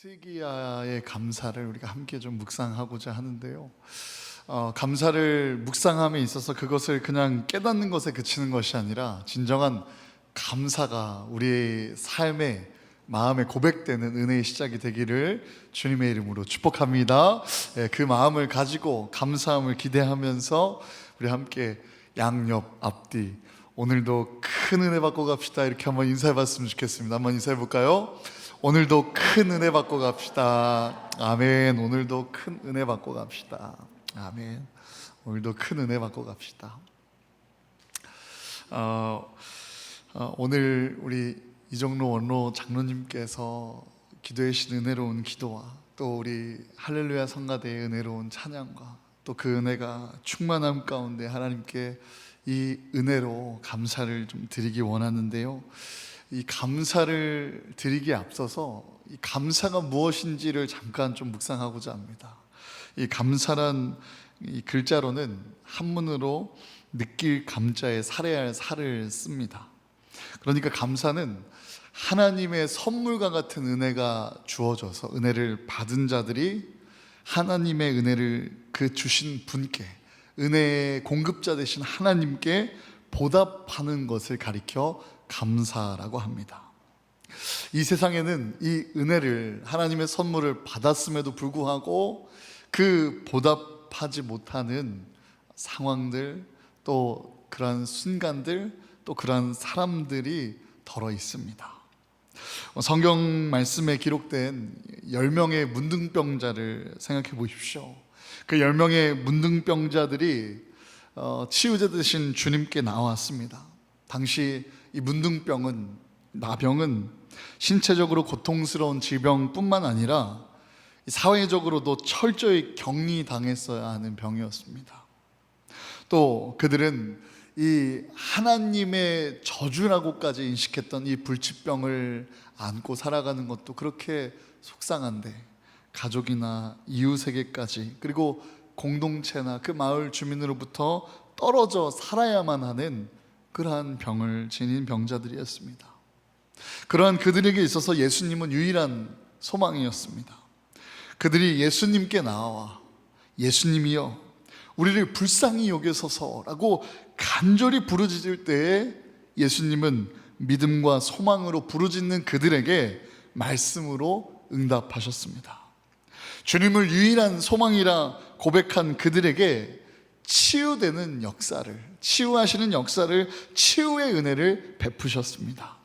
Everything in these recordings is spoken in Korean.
히스기야의 감사를 우리가 함께 좀 묵상하고자 하는데요. 감사를 묵상함에 있어서 그것을 그냥 깨닫는 것에 그치는 것이 아니라 진정한 감사가 우리의 삶에 마음에 고백되는 은혜의 시작이 되기를 주님의 이름으로 축복합니다. 그 마음을 가지고 감사함을 기대하면서 우리 함께 양옆 앞뒤 오늘도 큰 은혜 받고 갑시다 이렇게 한번 인사해 봤으면 좋겠습니다. 한번 인사해 볼까요? 오늘도 큰 은혜 받고 갑시다. 아멘. 오늘도 큰 은혜 받고 갑시다. 아멘. 오늘도 큰 은혜 받고 갑시다. 오늘 우리 이정로 원로 장로님께서 기도해 주신 은혜로운 기도와 또 우리 할렐루야 성가대의 은혜로운 찬양과 또 그 은혜가 충만함 가운데 하나님께 이 은혜로 감사를 좀 드리기 원하는데요. 이 감사를 드리기에 앞서서 이 감사가 무엇인지를 잠깐 좀 묵상하고자 합니다. 이 감사란 이 글자로는 한문으로 느낄 감자에 살해할 살을 씁니다. 그러니까 감사는 하나님의 선물과 같은 은혜가 주어져서 은혜를 받은 자들이 하나님의 은혜를 그 주신 분께 은혜의 공급자 되신 하나님께 보답하는 것을 가리켜 감사라고 합니다. 이 세상에는 이 은혜를 하나님의 선물을 받았음에도 불구하고 그 보답하지 못하는 상황들 또 그러한 순간들 또 그러한 사람들이 덜어 있습니다. 성경 말씀에 기록된 10명의 문둥병자를 생각해 보십시오. 그 10명의 문둥병자들이 치유자 되신 주님께 나왔습니다. 당시 이 문둥병은 나병은 신체적으로 고통스러운 질병뿐만 아니라 사회적으로도 철저히 격리당했어야 하는 병이었습니다. 또 그들은 이 하나님의 저주라고까지 인식했던 이 불치병을 안고 살아가는 것도 그렇게 속상한데 가족이나 이웃에게까지 그리고 공동체나 그 마을 주민으로부터 떨어져 살아야만 하는 그러한 병을 지닌 병자들이었습니다. 그러한 그들에게 있어서 예수님은 유일한 소망이었습니다. 그들이 예수님께 나와 예수님이여 우리를 불쌍히 여기소서라고 간절히 부르짖을 때에 예수님은 믿음과 소망으로 부르짖는 그들에게 말씀으로 응답하셨습니다. 주님을 유일한 소망이라 고백한 그들에게 치유되는 역사를, 치유하시는 역사를, 치유의 은혜를 베푸셨습니다.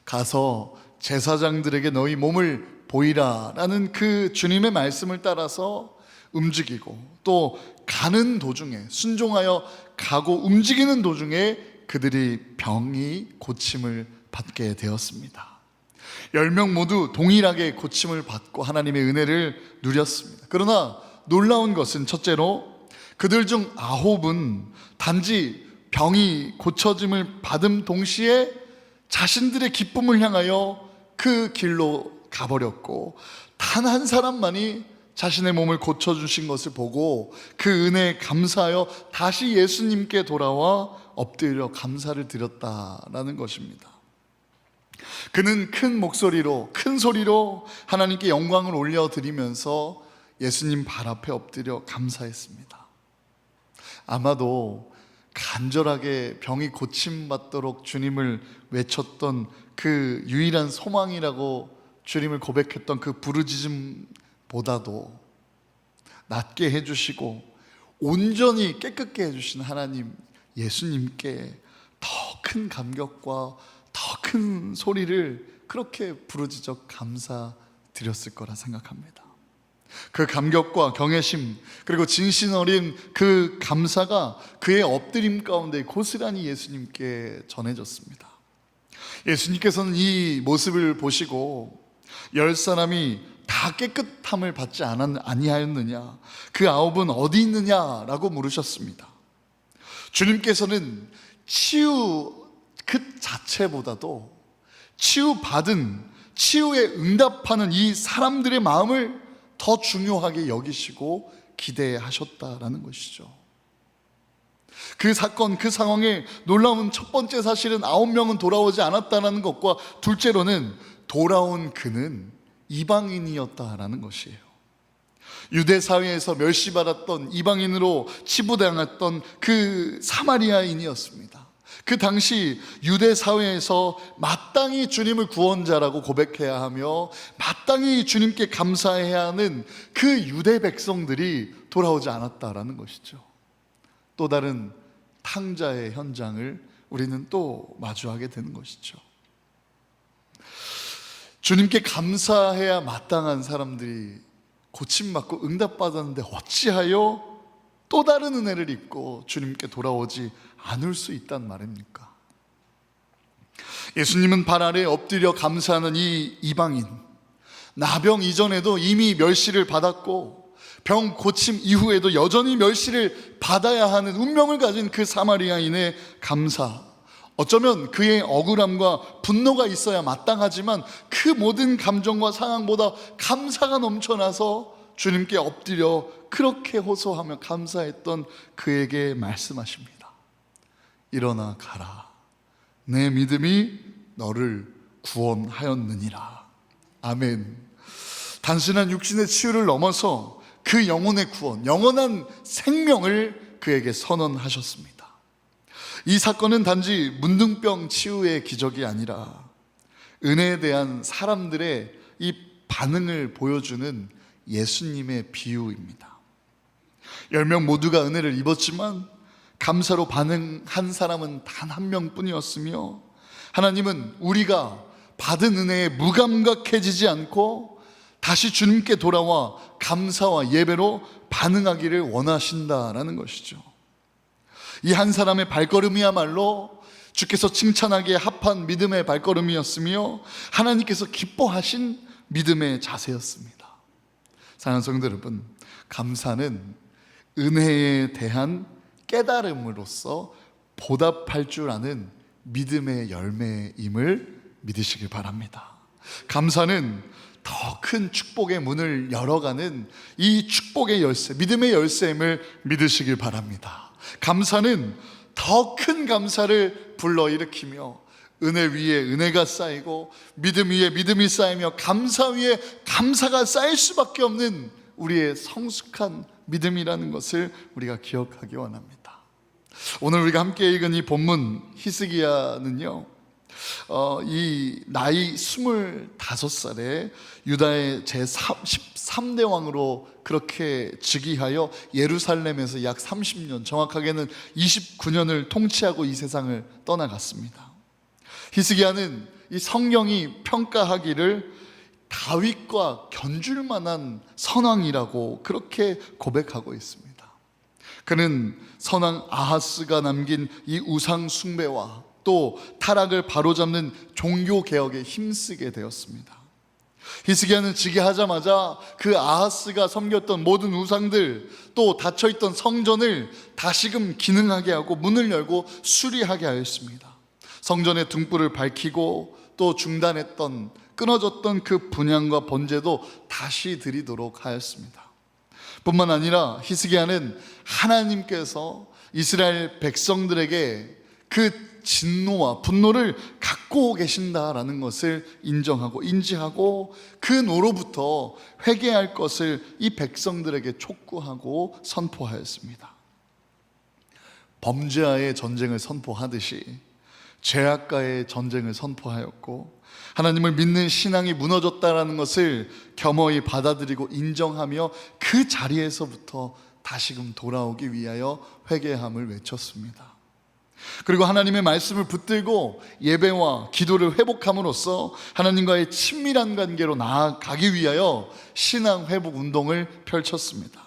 가서 제사장들에게 너희 몸을 보이라 라는 그 주님의 말씀을 따라서 움직이고 또 가는 도중에 순종하여 가고 움직이는 도중에 그들이 병이 고침을 받게 되었습니다. 10명 모두 동일하게 고침을 받고 하나님의 은혜를 누렸습니다. 그러나 놀라운 것은 첫째로 그들 중 9은 단지 병이 고쳐짐을 받은 동시에 자신들의 기쁨을 향하여 그 길로 가버렸고 단 한 사람만이 자신의 몸을 고쳐주신 것을 보고 그 은혜에 감사하여 다시 예수님께 돌아와 엎드려 감사를 드렸다라는 것입니다. 그는 큰 목소리로 큰 소리로 하나님께 영광을 올려드리면서 예수님 발 앞에 엎드려 감사했습니다. 아마도 간절하게 병이 고침받도록 주님을 외쳤던 그 유일한 소망이라고 주님을 고백했던 그 부르짖음보다도 낫게 해주시고 온전히 깨끗게 해주신 하나님 예수님께 더 큰 감격과 더 큰 소리를 그렇게 부르짖어 감사드렸을 거라 생각합니다. 그 감격과 경외심 그리고 진심 어린 그 감사가 그의 엎드림 가운데 고스란히 예수님께 전해졌습니다. 예수님께서는 이 모습을 보시고 10사람이 다 깨끗함을 받지 아니하였느냐 그 9은 어디 있느냐라고 물으셨습니다. 주님께서는 치유 그 자체보다도 치유받은 치유에 응답하는 이 사람들의 마음을 더 중요하게 여기시고 기대하셨다라는 것이죠. 그 사건, 그 상황에 놀라운 첫 번째 사실은 9명은 돌아오지 않았다는 것과 둘째로는 돌아온 그는 이방인이었다라는 것이에요. 유대 사회에서 멸시받았던, 이방인으로 치부당했던 그 사마리아인이었습니다. 그 당시 유대 사회에서 마땅히 주님을 구원자라고 고백해야 하며 마땅히 주님께 감사해야 하는 그 유대 백성들이 돌아오지 않았다라는 것이죠. 또 다른 탕자의 현장을 우리는 또 마주하게 되는 것이죠. 주님께 감사해야 마땅한 사람들이 고침받고 응답받았는데 어찌하여 또 다른 은혜를 입고 주님께 돌아오지 않을 수 있단 말입니까? 예수님은 발 아래에 엎드려 감사하는 이 이방인, 나병 이전에도 이미 멸시를 받았고 병 고침 이후에도 여전히 멸시를 받아야 하는 운명을 가진 그 사마리아인의 감사, 어쩌면 그의 억울함과 분노가 있어야 마땅하지만 그 모든 감정과 상황보다 감사가 넘쳐나서 주님께 엎드려 그렇게 호소하며 감사했던 그에게 말씀하십니다. 일어나 가라. 내 믿음이 너를 구원하였느니라. 아멘. 단순한 육신의 치유를 넘어서 그 영혼의 구원, 영원한 생명을 그에게 선언하셨습니다. 이 사건은 단지 문둥병 치유의 기적이 아니라 은혜에 대한 사람들의 이 반응을 보여주는 예수님의 비유입니다. 10명 모두가 은혜를 입었지만 감사로 반응한 사람은 단 한 명뿐이었으며, 하나님은 우리가 받은 은혜에 무감각해지지 않고 다시 주님께 돌아와 감사와 예배로 반응하기를 원하신다라는 것이죠. 이 한 사람의 발걸음이야말로 주께서 칭찬하기에 합한 믿음의 발걸음이었으며 하나님께서 기뻐하신 믿음의 자세였습니다. 사랑하는 성도 여러분, 감사는 은혜에 대한 깨달음으로써 보답할 줄 아는 믿음의 열매임을 믿으시길 바랍니다. 감사는 더 큰 축복의 문을 열어가는 이 축복의 열쇠, 믿음의 열쇠임을 믿으시길 바랍니다. 감사는 더 큰 감사를 불러일으키며 은혜 위에 은혜가 쌓이고 믿음 위에 믿음이 쌓이며 감사 위에 감사가 쌓일 수밖에 없는 우리의 성숙한 믿음이라는 것을 우리가 기억하기 원합니다. 오늘 우리가 함께 읽은 이 본문 히스기야는요, 이 나이 25살에 유다의 제13대 왕으로 그렇게 즉위하여 예루살렘에서 약 30년, 정확하게는 29년을 통치하고 이 세상을 떠나갔습니다. 히스기야는 이 성경이 평가하기를 다윗과 견줄 만한 선왕이라고 그렇게 고백하고 있습니다. 그는 선왕 아하스가 남긴 이 우상 숭배와 또 타락을 바로잡는 종교개혁에 힘쓰게 되었습니다. 히스기야는 즉위하자마자 그 아하스가 섬겼던 모든 우상들, 또 닫혀있던 성전을 다시금 기능하게 하고 문을 열고 수리하게 하였습니다. 성전의 등불을 밝히고 또 중단했던, 끊어졌던 그 분향과 번제도 다시 드리도록 하였습니다. 뿐만 아니라 히스기야는 하나님께서 이스라엘 백성들에게 그 진노와 분노를 갖고 계신다라는 것을 인정하고 인지하고 그 노로부터 회개할 것을 이 백성들에게 촉구하고 선포하였습니다. 범죄와의 전쟁을 선포하듯이 죄악과의 전쟁을 선포하였고, 하나님을 믿는 신앙이 무너졌다라는 것을 겸허히 받아들이고 인정하며 그 자리에서부터 다시금 돌아오기 위하여 회개함을 외쳤습니다. 그리고 하나님의 말씀을 붙들고 예배와 기도를 회복함으로써 하나님과의 친밀한 관계로 나아가기 위하여 신앙 회복 운동을 펼쳤습니다.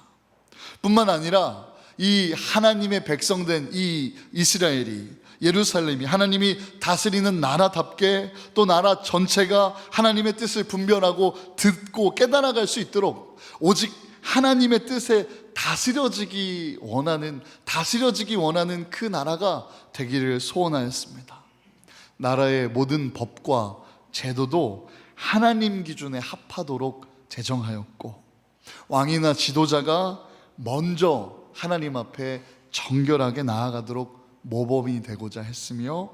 뿐만 아니라 이 하나님의 백성된 이 이스라엘이, 예루살렘이 하나님이 다스리는 나라답게 또 나라 전체가 하나님의 뜻을 분별하고 듣고 깨달아갈 수 있도록 오직 하나님의 뜻에 다스려지기 원하는 그 나라가 되기를 소원하였습니다. 나라의 모든 법과 제도도 하나님 기준에 합하도록 제정하였고, 왕이나 지도자가 먼저 하나님 앞에 정결하게 나아가도록 모범이 되고자 했으며,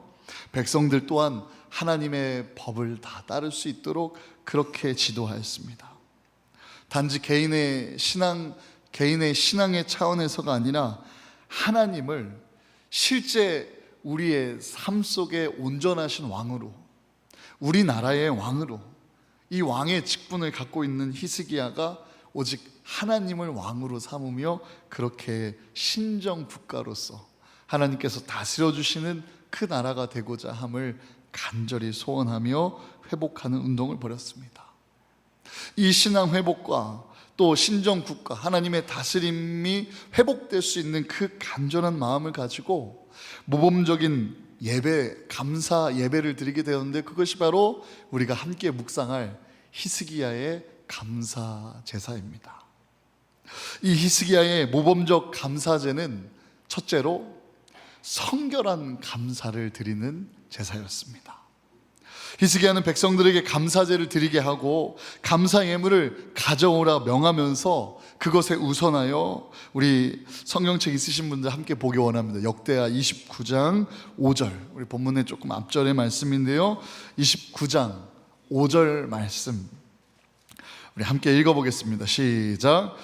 백성들 또한 하나님의 법을 다 따를 수 있도록 그렇게 지도하였습니다. 단지 개인의 신앙의 차원에서가 아니라 하나님을 실제 우리의 삶 속에 온전하신 왕으로, 우리나라의 왕으로, 이 왕의 직분을 갖고 있는 히스기야가 오직 하나님을 왕으로 삼으며 그렇게 신정 국가로서 하나님께서 다스려 주시는 그 나라가 되고자 함을 간절히 소원하며 회복하는 운동을 벌였습니다. 이 신앙 회복과 또 신정 국가, 하나님의 다스림이 회복될 수 있는 그 간절한 마음을 가지고 모범적인 예배, 감사 예배를 드리게 되었는데, 그것이 바로 우리가 함께 묵상할 히스기야의 감사 제사입니다. 이 히스기야의 모범적 감사제는 첫째로 성결한 감사를 드리는 제사였습니다. 히스기야는 백성들에게 감사제를 드리게 하고 감사 예물을 가져오라 명하면서 그것에 우선하여, 우리 성경책 있으신 분들 함께 보기 원합니다. 역대하 29장 5절, 우리 본문의 조금 앞절의 말씀인데요, 29장 5절 말씀 우리 함께 읽어보겠습니다. 시작.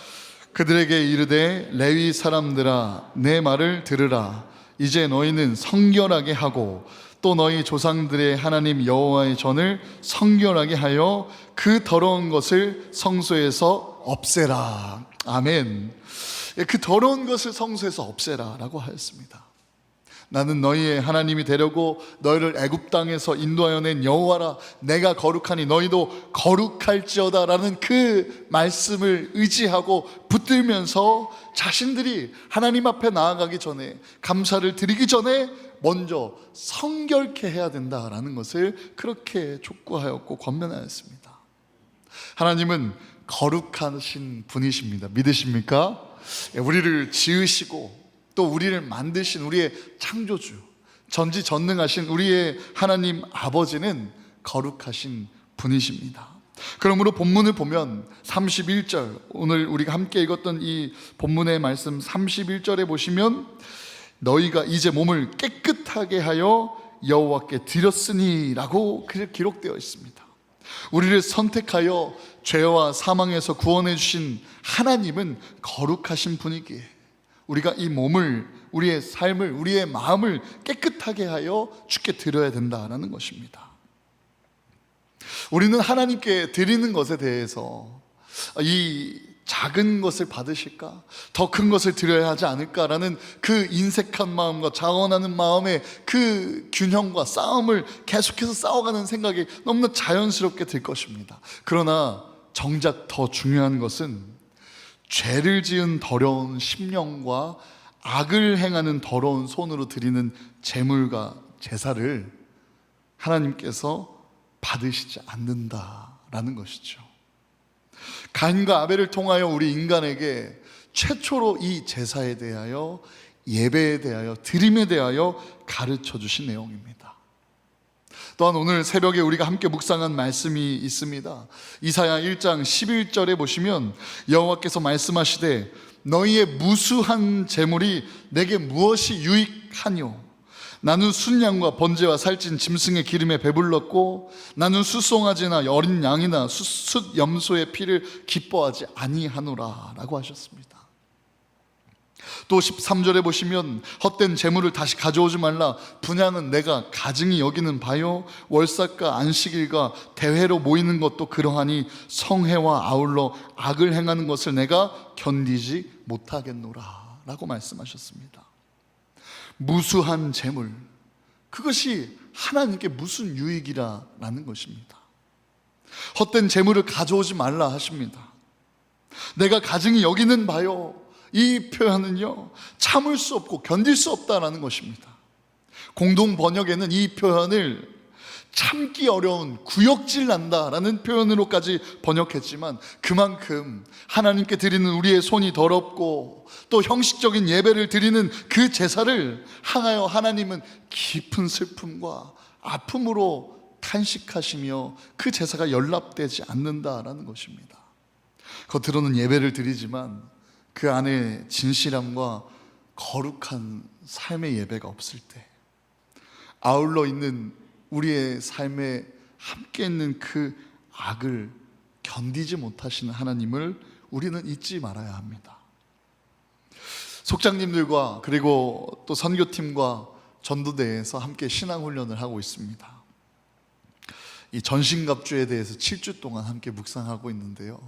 그들에게 이르되 레위 사람들아 내 말을 들으라. 이제 너희는 성결하게 하고 또 너희 조상들의 하나님 여호와의 전을 성결하게 하여 그 더러운 것을 성소에서 없애라. 아멘. 그 더러운 것을 성소에서 없애라 라고 하였습니다. 나는 너희의 하나님이 되려고 너희를 애굽 땅에서 인도하여 낸 여호와라. 내가 거룩하니 너희도 거룩할지어다 라는 그 말씀을 의지하고 붙들면서 자신들이 하나님 앞에 나아가기 전에, 감사를 드리기 전에 먼저 성결케 해야 된다라는 것을 그렇게 촉구하였고 권면하였습니다. 하나님은 거룩하신 분이십니다. 믿으십니까? 우리를 지으시고 또 우리를 만드신 우리의 창조주, 전지전능하신 우리의 하나님 아버지는 거룩하신 분이십니다. 그러므로 본문을 보면 31절, 오늘 우리가 함께 읽었던 이 본문의 말씀 31절에 보시면 너희가 이제 몸을 깨끗하게 하여 여호와께 드렸으니 라고 기록되어 있습니다. 우리를 선택하여 죄와 사망에서 구원해 주신 하나님은 거룩하신 분이기에 우리가 이 몸을, 우리의 삶을, 우리의 마음을 깨끗하게 하여 주께 드려야 된다는 것입니다. 우리는 하나님께 드리는 것에 대해서 이 작은 것을 받으실까? 더 큰 것을 드려야 하지 않을까라는 그 인색한 마음과 자원하는 마음의 그 균형과 싸움을 계속해서 싸워가는 생각이 너무나 자연스럽게 들 것입니다. 그러나 정작 더 중요한 것은 죄를 지은 더러운 심령과 악을 행하는 더러운 손으로 드리는 제물과 제사를 하나님께서 받으시지 않는다라는 것이죠. 가인과 아벨을 통하여 우리 인간에게 최초로 이 제사에 대하여, 예배에 대하여, 드림에 대하여 가르쳐 주신 내용입니다. 또한 오늘 새벽에 우리가 함께 묵상한 말씀이 있습니다. 이사야 1장 11절에 보시면 여호와께서 말씀하시되 너희의 무수한 재물이 내게 무엇이 유익하뇨? 나는 순양과 번제와 살찐 짐승의 기름에 배불렀고 나는 수송아지나 어린 양이나 숫 염소의 피를 기뻐하지 아니하노라 라고 하셨습니다. 또 13절에 보시면 헛된 재물을 다시 가져오지 말라. 분향은 내가 가증히 여기는 바요 월삭과 안식일과 대회로 모이는 것도 그러하니 성회와 아울러 악을 행하는 것을 내가 견디지 못하겠노라 라고 말씀하셨습니다. 무수한 재물, 그것이 하나님께 무슨 유익이라는 것입니다. 헛된 재물을 가져오지 말라 하십니다. 내가 가증히 여기는 바요, 이 표현은요 참을 수 없고 견딜 수 없다라는 것입니다. 공동 번역에는 이 표현을 참기 어려운 구역질 난다라는 표현으로까지 번역했지만 그만큼 하나님께 드리는 우리의 손이 더럽고 또 형식적인 예배를 드리는 그 제사를 향하여 하나님은 깊은 슬픔과 아픔으로 탄식하시며 그 제사가 연락되지 않는다라는 것입니다. 겉으로는 예배를 드리지만 그 안에 진실함과 거룩한 삶의 예배가 없을 때, 아울러 있는 우리의 삶에 함께 있는 그 악을 견디지 못하시는 하나님을 우리는 잊지 말아야 합니다. 속장님들과 그리고 또 선교팀과 전도대에서 함께 신앙훈련을 하고 있습니다. 이 전신갑주에 대해서 7주 동안 함께 묵상하고 있는데요,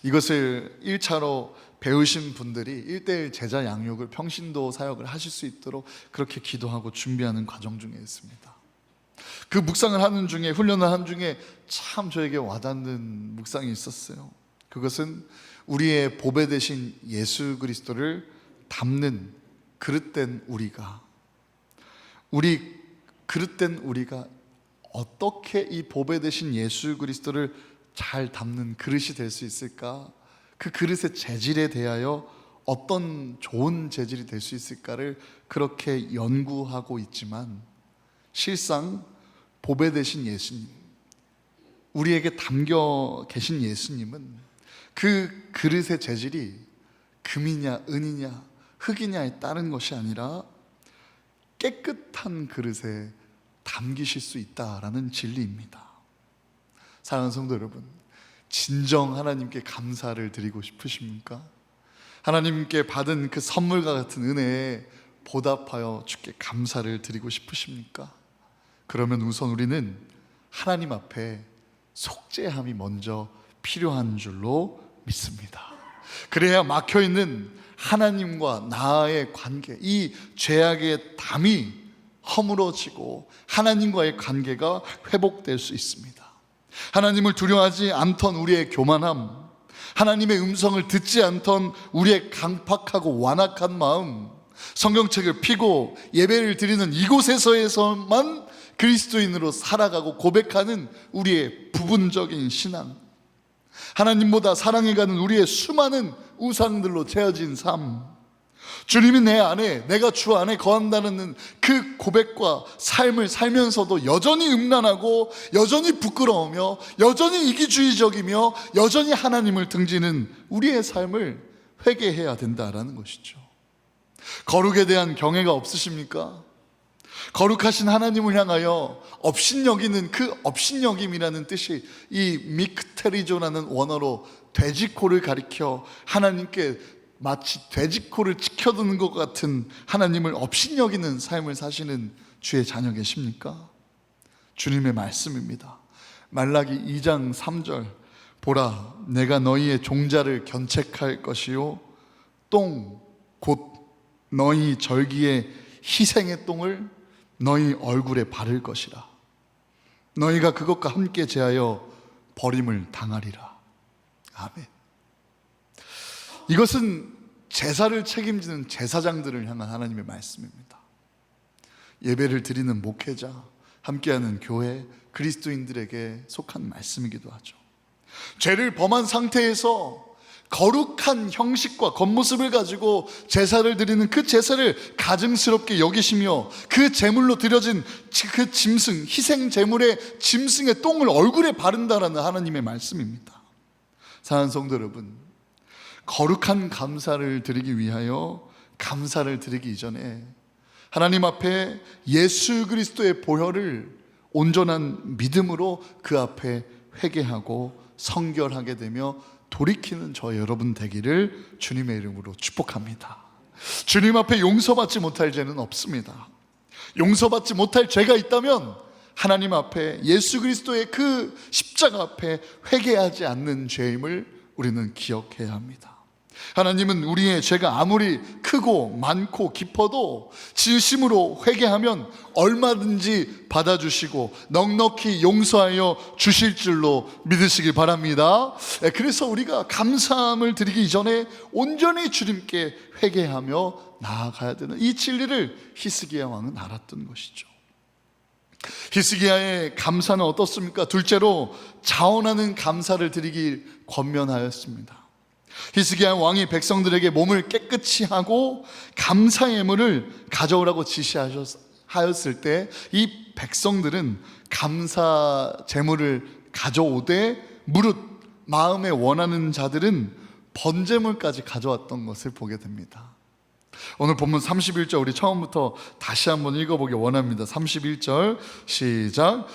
이것을 1차로 배우신 분들이 1:1 제자 양육을 평신도 사역을 하실 수 있도록 그렇게 기도하고 준비하는 과정 중에 있습니다. 그 묵상을 하는 중에, 훈련을 하는 중에 참 저에게 와닿는 묵상이 있었어요. 그것은 우리의 보배 되신 예수 그리스도를 담는 그릇된 우리가, 우리 그릇된 우리가 어떻게 이 보배 되신 예수 그리스도를 잘 담는 그릇이 될 수 있을까? 그 그릇의 재질에 대하여 어떤 좋은 재질이 될 수 있을까를 그렇게 연구하고 있지만, 실상 보배 되신 예수님, 우리에게 담겨 계신 예수님은 그 그릇의 재질이 금이냐 은이냐 흙이냐에 따른 것이 아니라 깨끗한 그릇에 담기실 수 있다라는 진리입니다. 사랑하는 성도 여러분, 진정 하나님께 감사를 드리고 싶으십니까? 하나님께 받은 그 선물과 같은 은혜에 보답하여 주께 감사를 드리고 싶으십니까? 그러면 우선 우리는 하나님 앞에 속죄함이 먼저 필요한 줄로 믿습니다. 그래야 막혀있는 하나님과 나의 관계, 이 죄악의 담이 허물어지고 하나님과의 관계가 회복될 수 있습니다. 하나님을 두려워하지 않던 우리의 교만함, 하나님의 음성을 듣지 않던 우리의 강팍하고 완악한 마음, 성경책을 펴고 예배를 드리는 이곳에서만 그리스도인으로 살아가고 고백하는 우리의 부분적인 신앙, 하나님보다 사랑해가는 우리의 수많은 우상들로 채워진 삶, 주님이 내 안에, 내가 주 안에 거한다는 그 고백과 삶을 살면서도 여전히 음란하고 여전히 부끄러우며 여전히 이기주의적이며 여전히 하나님을 등지는 우리의 삶을 회개해야 된다라는 것이죠. 거룩에 대한 경외가 없으십니까? 거룩하신 하나님을 향하여 업신여기는 그 업신여김이라는 뜻이 이 미크테리조라는 원어로 돼지코를 가리켜 하나님께 마치 돼지코를 지켜두는 것 같은 하나님을 업신여기는 삶을 사시는 주의 자녀 계십니까? 주님의 말씀입니다. 말라기 2장 3절, 보라 내가 너희의 종자를 견책할 것이요 똥 곧 너희 절기의 희생의 똥을 너희 얼굴에 바를 것이라. 너희가 그것과 함께 제하여 버림을 당하리라. 아멘. 이것은 제사를 책임지는 제사장들을 향한 하나님의 말씀입니다. 예배를 드리는 목회자, 함께하는 교회, 그리스도인들에게 속한 말씀이기도 하죠. 죄를 범한 상태에서 거룩한 형식과 겉모습을 가지고 제사를 드리는 그 제사를 가증스럽게 여기시며 그 제물로 드려진 그 짐승, 희생 제물의 짐승의 똥을 얼굴에 바른다라는 하나님의 말씀입니다. 사랑하는 성도 여러분, 거룩한 감사를 드리기 위하여 감사를 드리기 이전에 하나님 앞에 예수 그리스도의 보혈을 온전한 믿음으로 그 앞에 회개하고 성결하게 되며 돌이키는 저 여러분 되기를 주님의 이름으로 축복합니다. 주님 앞에 용서받지 못할 죄는 없습니다. 용서받지 못할 죄가 있다면 하나님 앞에 예수 그리스도의 그 십자가 앞에 회개하지 않는 죄임을 우리는 기억해야 합니다. 하나님은 우리의 죄가 아무리 크고 많고 깊어도 진심으로 회개하면 얼마든지 받아주시고 넉넉히 용서하여 주실 줄로 믿으시길 바랍니다. 그래서 우리가 감사함을 드리기 전에 온전히 주님께 회개하며 나아가야 되는 이 진리를 히스기야 왕은 알았던 것이죠. 히스기야의 감사는 어떻습니까? 둘째로 자원하는 감사를 드리길 권면하였습니다. 히스기야 왕이 백성들에게 몸을 깨끗이 하고 감사 예물을 가져오라고 지시하였을 때 이 백성들은 감사 제물을 가져오되 무릇 마음에 원하는 자들은 번제물까지 가져왔던 것을 보게 됩니다. 오늘 본문 31절 우리 처음부터 다시 한번 읽어보기 원합니다. 31절 시작.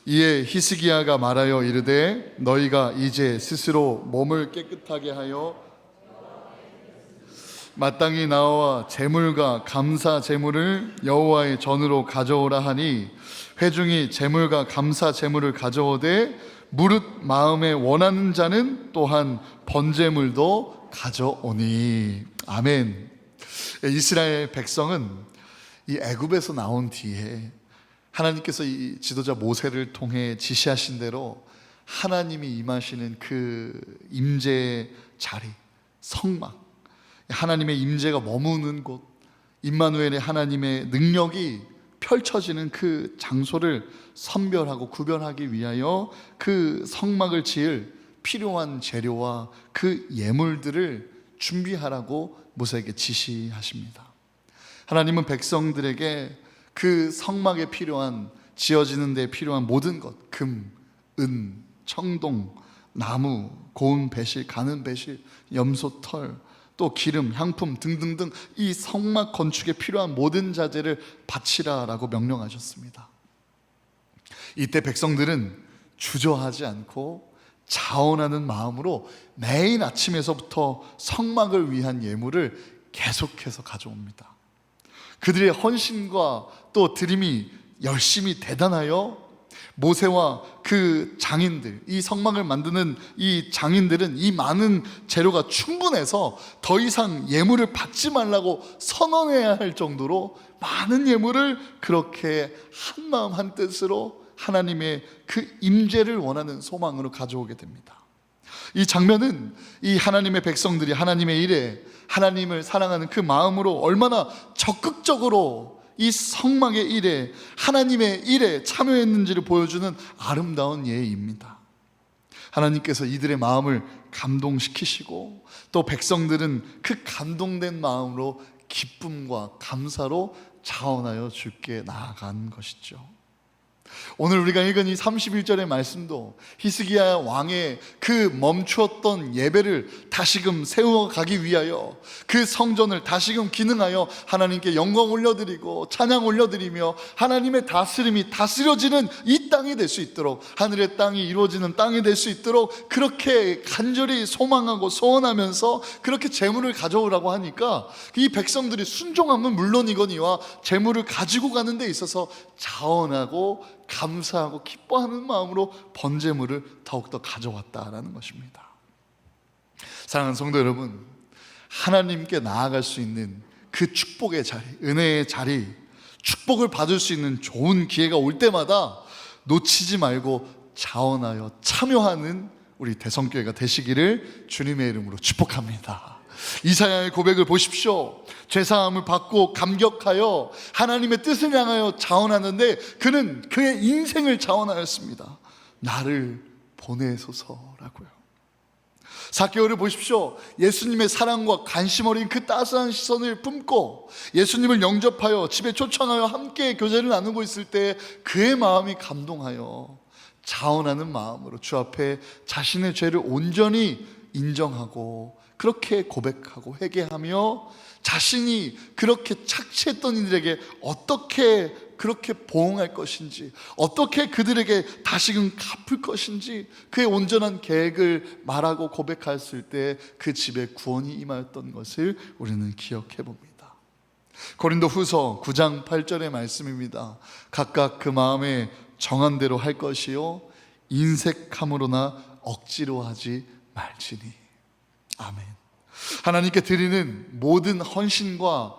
이에 히스기야가 말하여 이르되 너희가 이제 스스로 몸을 깨끗하게 하여 마땅히 나와 제물과 감사 제물을 여호와의 전으로 가져오라 하니 회중이 제물과 감사 제물을 가져오되 무릇 마음에 원하는 자는 또한 번제물도 가져오니. 아멘. 이스라엘 백성은 이 애굽에서 나온 뒤에 하나님께서 이 지도자 모세를 통해 지시하신 대로 하나님이 임하시는 그 임재의 자리, 성막, 하나님의 임재가 머무는 곳, 임마누엘의 하나님의 능력이 펼쳐지는 그 장소를 선별하고 구별하기 위하여 그 성막을 지을 필요한 재료와 그 예물들을 준비하라고 모세에게 지시하십니다. 하나님은 백성들에게 그 성막에 필요한, 지어지는 데 필요한 모든 것, 금, 은, 청동, 나무, 고운 배실, 가는 배실, 염소 털, 또 기름, 향품 등등등 이 성막 건축에 필요한 모든 자재를 바치라라고 명령하셨습니다. 이때 백성들은 주저하지 않고 자원하는 마음으로 매일 아침에서부터 성막을 위한 예물을 계속해서 가져옵니다. 그들의 헌신과 또 드림이 열심히 대단하여 모세와 그 장인들, 이 성막을 만드는 이 장인들은 이 많은 재료가 충분해서 더 이상 예물을 받지 말라고 선언해야 할 정도로 많은 예물을 그렇게 한마음 한뜻으로 하나님의 그 임재를 원하는 소망으로 가져오게 됩니다. 이 장면은 이 하나님의 백성들이 하나님의 일에, 하나님을 사랑하는 그 마음으로 얼마나 적극적으로 이 성막의 일에, 하나님의 일에 참여했는지를 보여주는 아름다운 예입니다. 하나님께서 이들의 마음을 감동시키시고 또 백성들은 그 감동된 마음으로 기쁨과 감사로 자원하여 주께 나아간 것이죠. 오늘 우리가 읽은 이 31절의 말씀도 히스기야 왕의 그 멈추었던 예배를 다시금 세워가기 위하여 그 성전을 다시금 기능하여 하나님께 영광 올려드리고 찬양 올려드리며 하나님의 다스림이 다스려지는 이 땅이 될 수 있도록, 하늘의 땅이 이루어지는 땅이 될 수 있도록 그렇게 간절히 소망하고 소원하면서 그렇게 재물을 가져오라고 하니까 이 백성들이 순종함은 물론이거니와 재물을 가지고 가는 데 있어서 자원하고 감사하고 기뻐하는 마음으로 번제물을 더욱더 가져왔다라는 것입니다. 사랑하는 성도 여러분, 하나님께 나아갈 수 있는 그 축복의 자리, 은혜의 자리, 축복을 받을 수 있는 좋은 기회가 올 때마다 놓치지 말고 자원하여 참여하는 우리 대성교회가 되시기를 주님의 이름으로 축복합니다. 이사야의 고백을 보십시오. 죄사함을 받고 감격하여 하나님의 뜻을 향하여 자원하는데 그는 그의 인생을 자원하였습니다. 나를 보내소서라고요. 삭개오를 보십시오. 예수님의 사랑과 관심 어린 그 따스한 시선을 품고 예수님을 영접하여 집에 초청하여 함께 교제를 나누고 있을 때 그의 마음이 감동하여 자원하는 마음으로 주 앞에 자신의 죄를 온전히 인정하고 그렇게 고백하고 회개하며 자신이 그렇게 착취했던 이들에게 어떻게 그렇게 보응할 것인지, 어떻게 그들에게 다시금 갚을 것인지 그의 온전한 계획을 말하고 고백했을 때 그 집에 구원이 임하였던 것을 우리는 기억해 봅니다. 고린도 후서 9장 8절의 말씀입니다. 각각 그 마음에 정한 대로 할 것이요 인색함으로나 억지로 하지 말지니. 아멘. 하나님께 드리는 모든 헌신과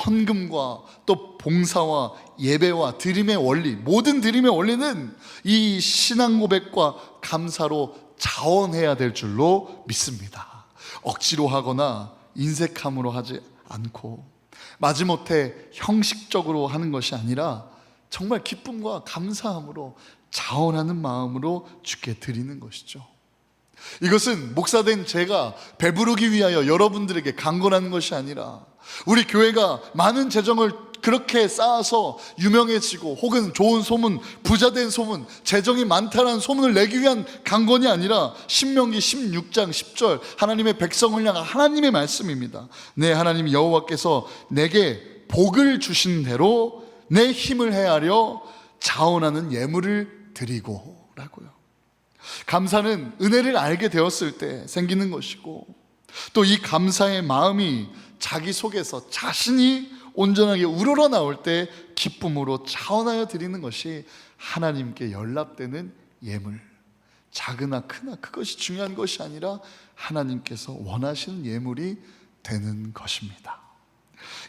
헌금과 또 봉사와 예배와 드림의 원리, 모든 드림의 원리는 이 신앙 고백과 감사로 자원해야 될 줄로 믿습니다. 억지로 하거나 인색함으로 하지 않고 마지못해 형식적으로 하는 것이 아니라 정말 기쁨과 감사함으로 자원하는 마음으로 주께 드리는 것이죠. 이것은 목사된 제가 배부르기 위하여 여러분들에게 강권하는 것이 아니라 우리 교회가 많은 재정을 그렇게 쌓아서 유명해지고 혹은 좋은 소문, 부자된 소문, 재정이 많다는 소문을 내기 위한 강권이 아니라 신명기 16장 10절 하나님의 백성을 향한 하나님의 말씀입니다. 내 하나님 여호와께서 내게 복을 주신 대로 내 힘을 헤아려 자원하는 예물을 드리고 라고요. 감사는 은혜를 알게 되었을 때 생기는 것이고, 또 이 감사의 마음이 자기 속에서 자신이 온전하게 우러러 나올 때 기쁨으로 자원하여 드리는 것이 하나님께 연락되는 예물. 작으나 크나 그것이 중요한 것이 아니라 하나님께서 원하시는 예물이 되는 것입니다.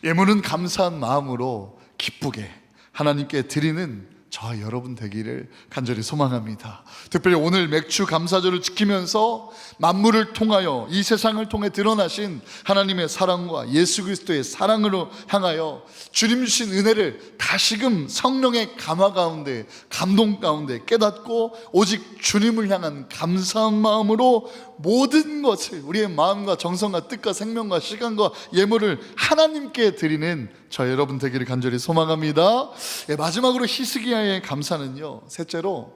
예물은 감사한 마음으로 기쁘게 하나님께 드리는 저와 여러분 되기를 간절히 소망합니다. 특별히 오늘 맥주 감사절을 지키면서 만물을 통하여 이 세상을 통해 드러나신 하나님의 사랑과 예수 그리스도의 사랑으로 향하여 주님 주신 은혜를 다시금 성령의 감화 가운데, 감동 가운데 깨닫고 오직 주님을 향한 감사한 마음으로 모든 것을, 우리의 마음과 정성과 뜻과 생명과 시간과 예물을 하나님께 드리는 저 여러분 되기를 간절히 소망합니다. 마지막으로 히스기야의 감사는요, 셋째로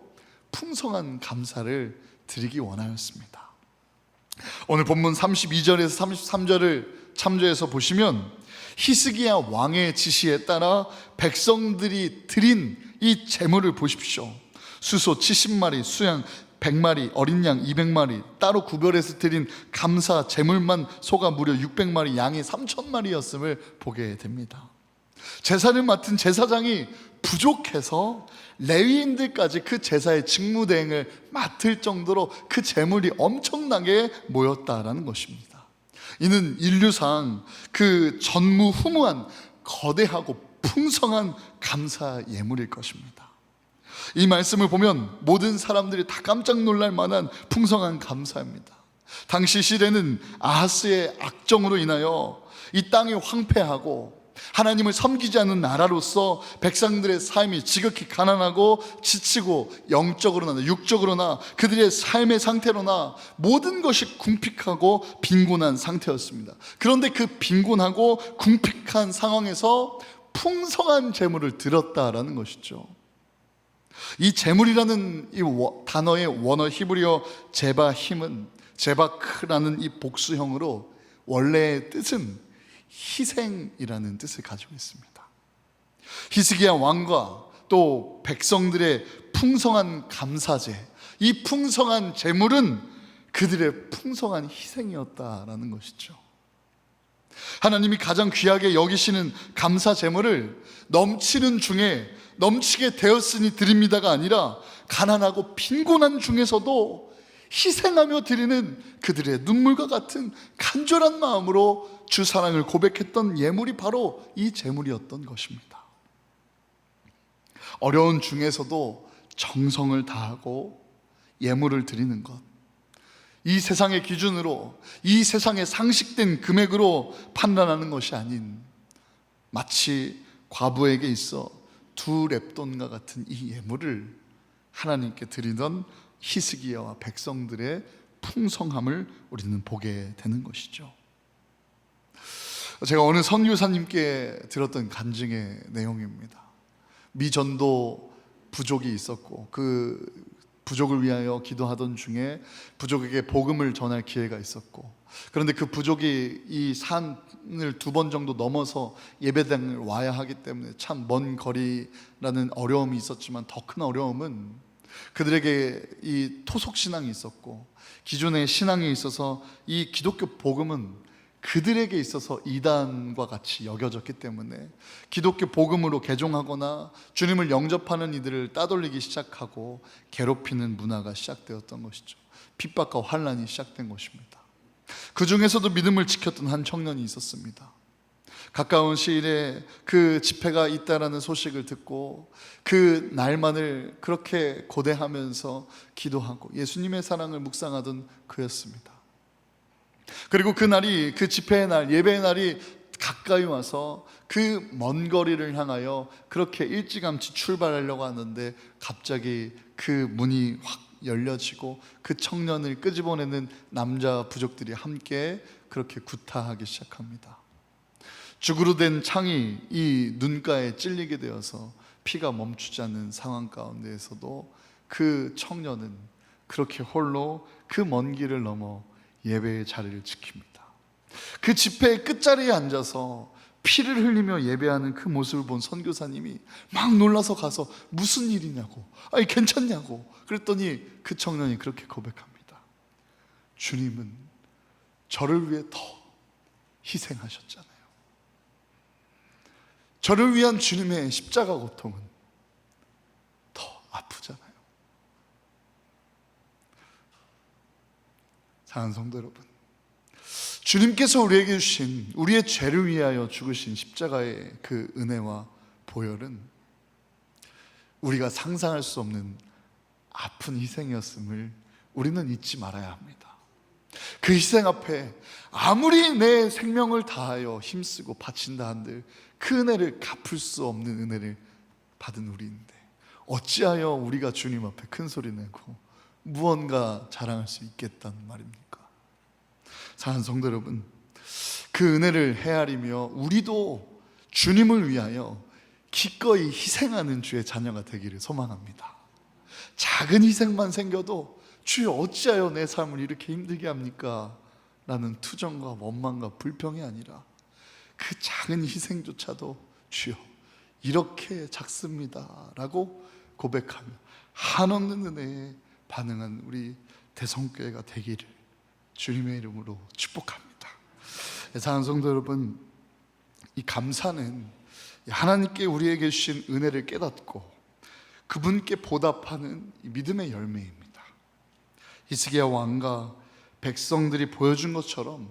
풍성한 감사를 드리기 원하였습니다. 오늘 본문 32절에서 33절을 참조해서 보시면 히스기야 왕의 지시에 따라 백성들이 드린 이 제물을 보십시오. 수소 70마리, 수양 100마리, 어린 양 200마리, 따로 구별해서 드린 감사 제물만 소가 무려 600마리, 양이 3000마리였음을 보게 됩니다. 제사를 맡은 제사장이 부족해서 레위인들까지 그 제사의 직무대행을 맡을 정도로 그 제물이 엄청나게 모였다라는 것입니다. 이는 인류상 그 전무후무한 거대하고 풍성한 감사 예물일 것입니다. 이 말씀을 보면 모든 사람들이 다 깜짝 놀랄 만한 풍성한 감사입니다. 당시 시대는 아하스의 악정으로 인하여 이 땅이 황폐하고 하나님을 섬기지 않는 나라로서 백성들의 삶이 지극히 가난하고 지치고, 영적으로나 육적으로나 그들의 삶의 상태로나 모든 것이 궁핍하고 빈곤한 상태였습니다. 그런데 그 빈곤하고 궁핍한 상황에서 풍성한 재물을 드렸다라는 것이죠. 이 재물이라는 이 단어의 원어 히브리어 제바힘은, 제바크라는 이 복수형으로 원래의 뜻은 희생이라는 뜻을 가지고 있습니다. 히스기야 왕과 또 백성들의 풍성한 감사제, 이 풍성한 제물은 그들의 풍성한 희생이었다라는 것이죠. 하나님이 가장 귀하게 여기시는 감사 제물을 넘치는 중에 넘치게 되었으니 드립니다가 아니라 가난하고 빈곤한 중에서도 희생하며 드리는 그들의 눈물과 같은 간절한 마음으로 주 사랑을 고백했던 예물이 바로 이 제물이었던 것입니다. 어려운 중에서도 정성을 다하고 예물을 드리는 것, 이 세상의 기준으로, 이 세상의 상식된 금액으로 판단하는 것이 아닌 마치 과부에게 있어 2렙돈과 같은 이 예물을 하나님께 드리던 히스기야와 백성들의 풍성함을 우리는 보게 되는 것이죠. 제가 어느 선교사님께 들었던 간증의 내용입니다. 미 전도 부족이 있었고 그 부족을 위하여 기도하던 중에 부족에게 복음을 전할 기회가 있었고, 그런데 그 부족이 이 산을 2번 정도 넘어서 예배당을 와야 하기 때문에 참 먼 거리라는 어려움이 있었지만, 더 큰 어려움은 그들에게 이 토속 신앙이 있었고 기존의 신앙에 있어서 이 기독교 복음은 그들에게 있어서 이단과 같이 여겨졌기 때문에 기독교 복음으로 개종하거나 주님을 영접하는 이들을 따돌리기 시작하고 괴롭히는 문화가 시작되었던 것이죠. 핍박과 환난이 시작된 것입니다. 그 중에서도 믿음을 지켰던 한 청년이 있었습니다. 가까운 시일에 그 집회가 있다라는 소식을 듣고 그 날만을 그렇게 고대하면서 기도하고 예수님의 사랑을 묵상하던 그였습니다. 그리고 그 날이, 그 집회의 날, 예배의 날이 가까이 와서 그 먼 거리를 향하여 그렇게 일찌감치 출발하려고 하는데 갑자기 그 문이 확 열려지고 그 청년을 끄집어내는 남자 부족들이 함께 그렇게 구타하기 시작합니다. 죽으로 된 창이 이 눈가에 찔리게 되어서 피가 멈추지 않는 상황 가운데에서도 그 청년은 그렇게 홀로 그 먼 길을 넘어 예배의 자리를 지킵니다. 그 집회의 끝자리에 앉아서 피를 흘리며 예배하는 그 모습을 본 선교사님이 막 놀라서 가서 무슨 일이냐고, 아니 괜찮냐고 그랬더니 그 청년이 그렇게 고백합니다. 주님은 저를 위해 더 희생하셨잖아요. 저를 위한 주님의 십자가 고통은 더 아프잖아요. 사랑하는 성도 여러분, 주님께서 우리에게 주신 우리의 죄를 위하여 죽으신 십자가의 그 은혜와 보혈은 우리가 상상할 수 없는 아픈 희생이었음을 우리는 잊지 말아야 합니다. 그 희생 앞에 아무리 내 생명을 다하여 힘쓰고 바친다 한들 그 은혜를 갚을 수 없는 은혜를 받은 우리인데 어찌하여 우리가 주님 앞에 큰 소리 내고 무언가 자랑할 수 있겠다는 말입니까? 사랑하는 성도 여러분, 그 은혜를 헤아리며 우리도 주님을 위하여 기꺼이 희생하는 주의 자녀가 되기를 소망합니다. 작은 희생만 생겨도 주여 어찌하여 내 삶을 이렇게 힘들게 합니까? 라는 투정과 원망과 불평이 아니라 그 작은 희생조차도 주여 이렇게 작습니다 라고 고백하며 한없는 은혜에 반응한 우리 대성교회가 되기를 주님의 이름으로 축복합니다. 사랑하는 성도 여러분, 이 감사는 하나님께 우리에게 주신 은혜를 깨닫고 그분께 보답하는 믿음의 열매입니다. 히스기야 왕과 백성들이 보여준 것처럼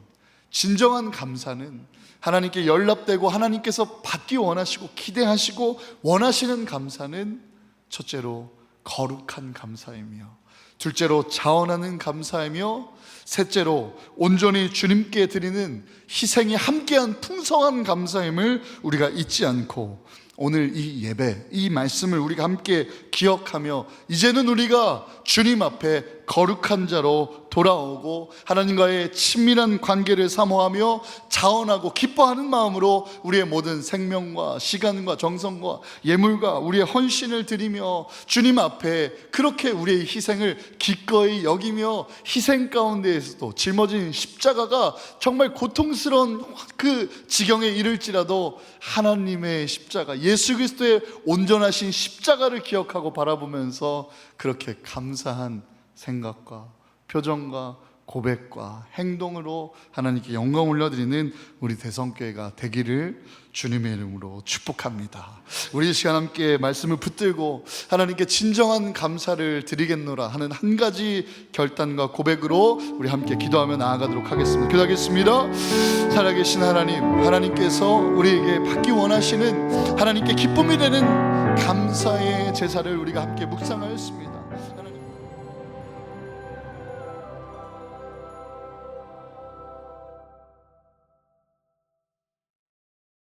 진정한 감사는 하나님께 연락되고 하나님께서 받기 원하시고 기대하시고 원하시는 감사는 첫째로 거룩한 감사이며, 둘째로 자원하는 감사이며, 셋째로 온전히 주님께 드리는 희생이 함께한 풍성한 감사임을 우리가 잊지 않고 오늘 이 예배, 이 말씀을 우리가 함께 기억하며 이제는 우리가 주님 앞에 거룩한 자로 돌아오고 하나님과의 친밀한 관계를 사모하며 자원하고 기뻐하는 마음으로 우리의 모든 생명과 시간과 정성과 예물과 우리의 헌신을 드리며 주님 앞에 그렇게 우리의 희생을 기꺼이 여기며 희생 가운데에서도 짊어진 십자가가 정말 고통스러운 그 지경에 이를지라도 하나님의 십자가, 예수 그리스도의 온전하신 십자가를 기억하고 바라보면서 그렇게 감사한 생각과 표정과 고백과 행동으로 하나님께 영광 올려드리는 우리 대성교회가 되기를 주님의 이름으로 축복합니다. 우리 이 시간 함께 말씀을 붙들고 하나님께 진정한 감사를 드리겠노라 하는 한 가지 결단과 고백으로 우리 함께 기도하며 나아가도록 하겠습니다. 기도하겠습니다. 살아계신 하나님, 하나님께서 우리에게 받기 원하시는 하나님께 기쁨이 되는 감사의 제사를 우리가 함께 묵상하였습니다.